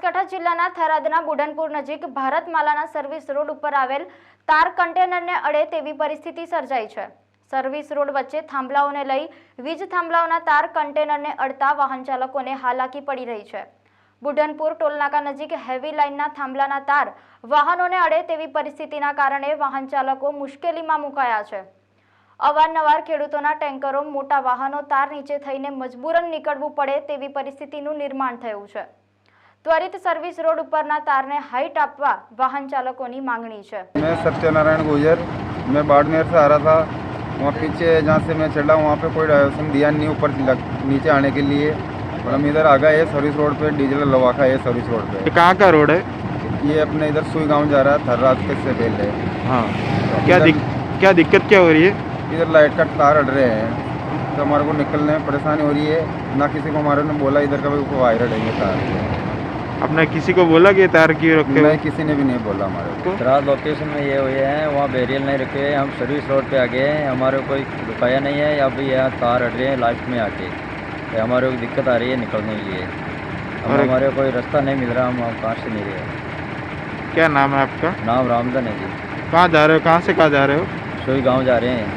બનાસકાંઠા જિલ્લાના થરાદના બુઢનપુર નજીક ભારતમાલાના service road ઉપર આવેલ તાર કન્ટેનરને અડે તેવી પરિસ્થિતિ સર્જાઈ છે। સર્વિસ રોડ વચ્ચે થાંભલાઓને લઈ વીજ થાંભલાઓના તાર કન્ટેનરને અડતા વાહન ચાલકોને હાલાકી પડી રહી છે। બુઢનપુર ટોલનાકા નજીક હેવી લાઇનના થાંભલાના તાર વાહનોને અડે તેવી પરિસ્થિતિના કારણે વાહન ચાલકો મુશ્કેલીમાં મુકાયા છે। અવારનવાર ખેડૂતોના ટેન્કરો મોટા વાહનો તાર નીચે થઈને મજબૂરન નીકળવું પડે તેવી પરિસ્થિતિનું નિર્માણ થયું છે। त्वरित सर्विस रोड उपरना तारने हाइट आपवा वाहन चालकों की मांगनी है। मैं सत्यनारायण गुजर, मैं बाड़मेर से आ रहा था। वहाँ पीछे जहाँ से मैं चढ़ा वहाँ पे कोई डायवर्सन दिया नहीं ऊपर नीचे आने के लिए, और हम इधर आ गए ये सर्विस रोड पे, डीजल लवाखा है सर्विस रोड पे। कहाँ का रोड है ये? अपने इधर सुई गांव जा रहा है, थर्राद से पहले। हाँ, क्या दिक्कत क्या हो रही है? इधर लाइट का तार अड़ रहे हैं तो हमारे को निकलने में परेशानी हो रही है। ना किसी को हमारे ने बोला इधर का भी वायर अड़ेंगे तार। आपने किसी को बोला कि तार क्यों रखे? नहीं, किसी ने भी नहीं बोला हमारे को। थराद लोकेशन में ये हुए हैं, वहाँ बैरियल नहीं रखे हैं, हम सर्विस रोड पे आ गए हैं, हमारे को कोई रुकाया नहीं है। या भी यहाँ तार अड़ रहे हैं लाइट में आके, तो हमारे को दिक्कत आ रही है निकलने के लिए। हमारे को कोई रास्ता नहीं मिल रहा, हम कहाँ से नहीं रहे। क्या नाम है आपका? नाम रामधन है जी। कहाँ जा रहे हो? कहाँ से कहाँ जा रहे हो? सोई गाँव जा रहे हैं।